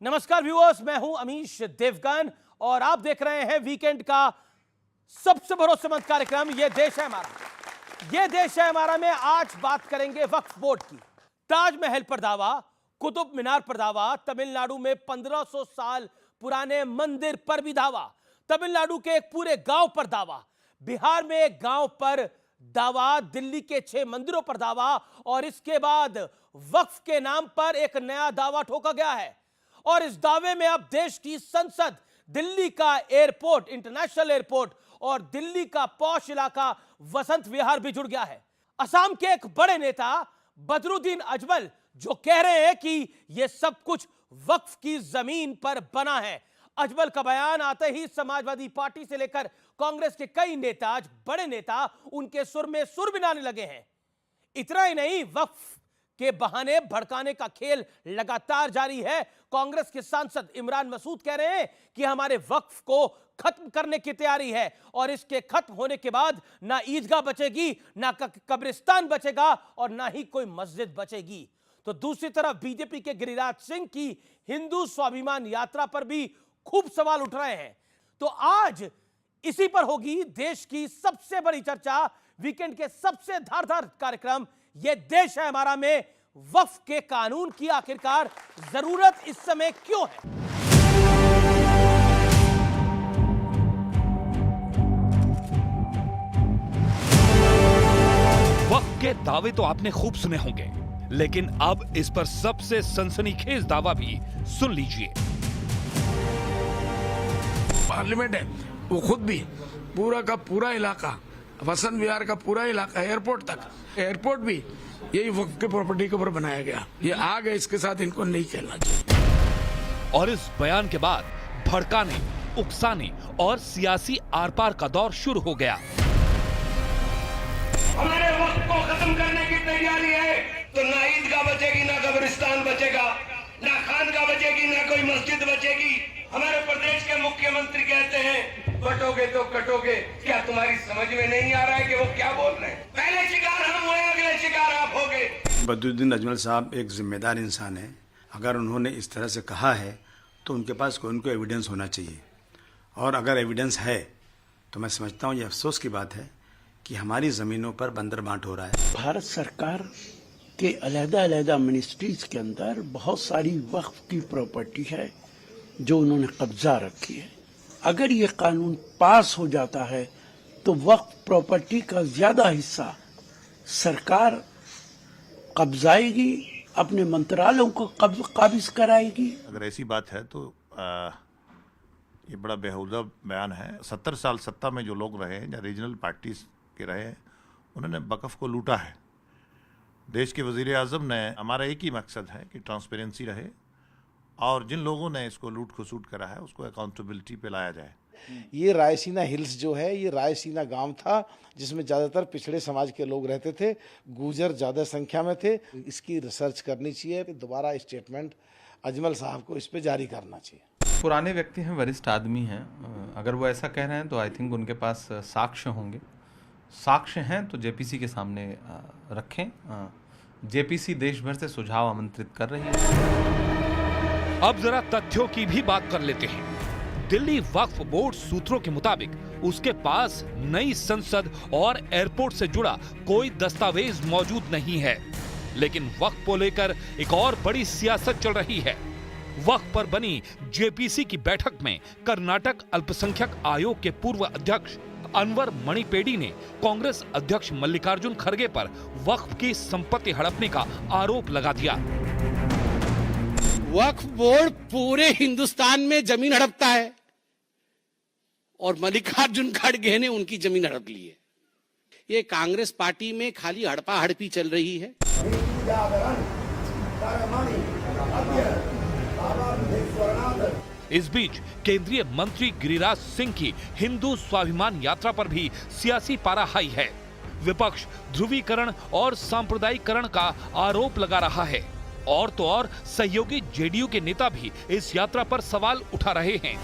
नमस्कार व्यूअर्स, मैं हूं अमीश देवगन और आप देख रहे हैं वीकेंड का सबसे भरोसेमंद कार्यक्रम ये देश है हमारा। ये देश है हमारा में आज बात करेंगे वक्फ बोर्ड की। ताजमहल पर दावा, कुतुब मीनार पर दावा, तमिलनाडु में 1500 साल पुराने मंदिर पर भी दावा, तमिलनाडु के एक पूरे गांव पर दावा, बिहार में एक गांव पर दावा, दिल्ली के 6 मंदिरों पर दावा और इसके बाद वक्फ के नाम पर एक नया दावा ठोका गया है। और इस दावे में अब देश की संसद, दिल्ली का एयरपोर्ट, इंटरनेशनल एयरपोर्ट और दिल्ली का पॉश इलाका वसंत विहार भी जुड़ गया है। असम के एक बड़े नेता बदरुद्दीन अजमल जो कह रहे हैं कि यह सब कुछ वक्फ की जमीन पर बना है। अजमल का बयान आते ही समाजवादी पार्टी से लेकर कांग्रेस के कई नेता, आज बड़े नेता, उनके सुर में सुर मिलाने लगे हैं। इतना ही नहीं, वक्फ के बहाने भड़काने का खेल लगातार जारी है। कांग्रेस के सांसद इमरान मसूद कह रहे हैं कि हमारे वक्फ को खत्म करने की तैयारी है और इसके खत्म होने के बाद ना ईदगाह बचेगी, ना कब्रिस्तान बचेगा और ना ही कोई मस्जिद बचेगी। तो दूसरी तरफ बीजेपी के गिरिराज सिंह की हिंदू स्वाभिमान यात्रा पर भी खूब सवाल उठ रहे हैं। तो आज इसी पर होगी देश की सबसे बड़ी चर्चा। वीकेंड के सबसे धारदार कार्यक्रम ये देश है हमारा में वक्फ के कानून की आखिरकार जरूरत इस समय क्यों है। वक्फ के दावे तो आपने खूब सुने होंगे, लेकिन अब इस पर सबसे सनसनीखेज दावा भी सुन लीजिए। पार्लियामेंट है, वो खुद भी पूरा का पूरा इलाका, वसंत विहार का पूरा इलाका, एयरपोर्ट तक, एयरपोर्ट भी यही वक्फ के प्रॉपर्टी के ऊपर बनाया गया। ये आ गए, इसके साथ इनको नहीं खेलना चाहिए। और इस बयान के बाद भड़काने, उकसाने और सियासी आर पार का दौर शुरू हो गया। हमारे वक्त को खत्म करने की तैयारी है तो ना ईदगाह बचेगी, ना कब्रिस्तान बचेगा, ना खानगाह बचेगी, ना कोई मस्जिद बचेगी। हमारे प्रदेश के मुख्यमंत्री कहते हैं कटोगे तो कटोगे। क्या तुम्हारी समझ में नहीं आ रहा है कि वो क्या बोल रहे हैं? पहले शिकार हम हुए, अगले शिकार आप होगे। बदरुद्दीन अजमल साहब एक जिम्मेदार इंसान है। अगर उन्होंने इस तरह से कहा है तो उनके पास कोई उनको एविडेंस होना चाहिए, और अगर एविडेंस है तो मैं समझता हूँ ये अफसोस की बात है कि हमारी ज़मीनों पर बंदर बांट हो रहा है। भारत सरकार के अलग-अलग मिनिस्ट्रीज के अंदर बहुत सारी वक्फ की प्रॉपर्टी है जो उन्होंने कब्जा रखी है। अगर ये कानून पास हो जाता है तो वक्फ प्रॉपर्टी का ज्यादा हिस्सा सरकार कब्जाएगी, अपने मंत्रालयों को काबिज कराएगी। अगर ऐसी बात है तो ये बड़ा बेहुदा बयान है। 70 साल सत्ता में जो लोग रहे हैं या रीजनल पार्टीज के रहे हैं, उन्होंने वक्फ को लूटा है। देश के वजीर आज़म ने, हमारा एक ही मकसद है कि ट्रांसपेरेंसी रहे और जिन लोगों ने इसको लूट खसूट करा है उसको अकाउंटेबिलिटी पे लाया जाए। ये रायसीना हिल्स जो है, ये रायसीना गांव था जिसमें ज़्यादातर पिछड़े समाज के लोग रहते थे, गुर्जर ज़्यादा संख्या में थे। इसकी रिसर्च करनी चाहिए, दोबारा स्टेटमेंट अजमल साहब को इस पे जारी करना चाहिए। पुराने व्यक्ति हैं, वरिष्ठ आदमी हैं, अगर वो ऐसा कह रहे हैं तो आई थिंक उनके पास साक्ष्य होंगे। साक्ष्य हैं तो जेपीसी के सामने रखें। जेपीसी देश भर से सुझाव आमंत्रित कर रही है। अब जरा तथ्यों की भी बात कर लेते हैं। दिल्ली वक्फ बोर्ड सूत्रों के मुताबिक उसके पास नई संसद और एयरपोर्ट से जुड़ा कोई दस्तावेज मौजूद नहीं है, लेकिन वक्फ को लेकर एक और बड़ी सियासत चल रही है। वक्फ पर बनी जेपीसी की बैठक में कर्नाटक अल्पसंख्यक आयोग के पूर्व अध्यक्ष अनवर मणिपेडी ने कांग्रेस अध्यक्ष मल्लिकार्जुन खड़गे पर वक्फ की संपत्ति हड़पने का आरोप लगा दिया। वक्फ बोर्ड पूरे हिंदुस्तान में जमीन हड़पता है और मल्लिकार्जुन खड़गे ने उनकी जमीन हड़प ली है। ये कांग्रेस पार्टी में खाली हड़पा हड़पी चल रही है। इस बीच केंद्रीय मंत्री गिरिराज सिंह की हिंदू स्वाभिमान यात्रा पर भी सियासी पारा हाई है। विपक्ष ध्रुवीकरण और सांप्रदायिकरण का आरोप लगा रहा है और तो और सहयोगी जेडीयू के नेता भी इस यात्रा पर सवाल उठा रहे हैं।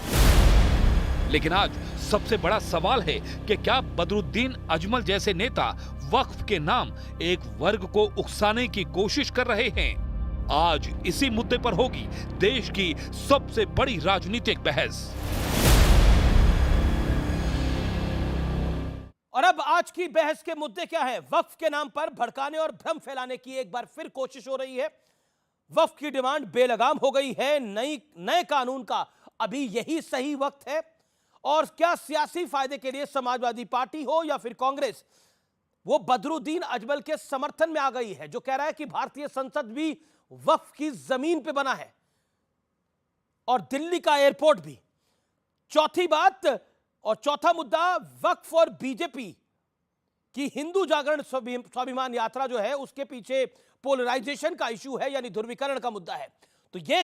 लेकिन आज सबसे बड़ा सवाल है कि क्या बदरुद्दीन अजमल जैसे नेता वक्फ के नाम एक वर्ग को उकसाने की कोशिश कर रहे हैं। आज इसी मुद्दे पर होगी देश की सबसे बड़ी राजनीतिक बहस। और अब आज की बहस के मुद्दे क्या है? वक्फ के नाम पर भड़काने और भ्रम फैलाने की एक बार फिर कोशिश हो रही है। वक्फ की डिमांड बेलगाम हो गई है। नए कानून का अभी यही सही वक्त है। और क्या सियासी फायदे के लिए समाजवादी पार्टी हो या फिर कांग्रेस, वो बदरुद्दीन अजमल के समर्थन में आ गई है, जो कह रहा है कि भारतीय संसद भी वक्फ की जमीन पे बना है और दिल्ली का एयरपोर्ट भी। चौथी बात और चौथा मुद्दा, वक्फ और बीजेपी की हिंदू जागरण स्वाभिमान यात्रा जो है, उसके पीछे पोलराइजेशन का इशू है, यानी ध्रुवीकरण का मुद्दा है। तो ये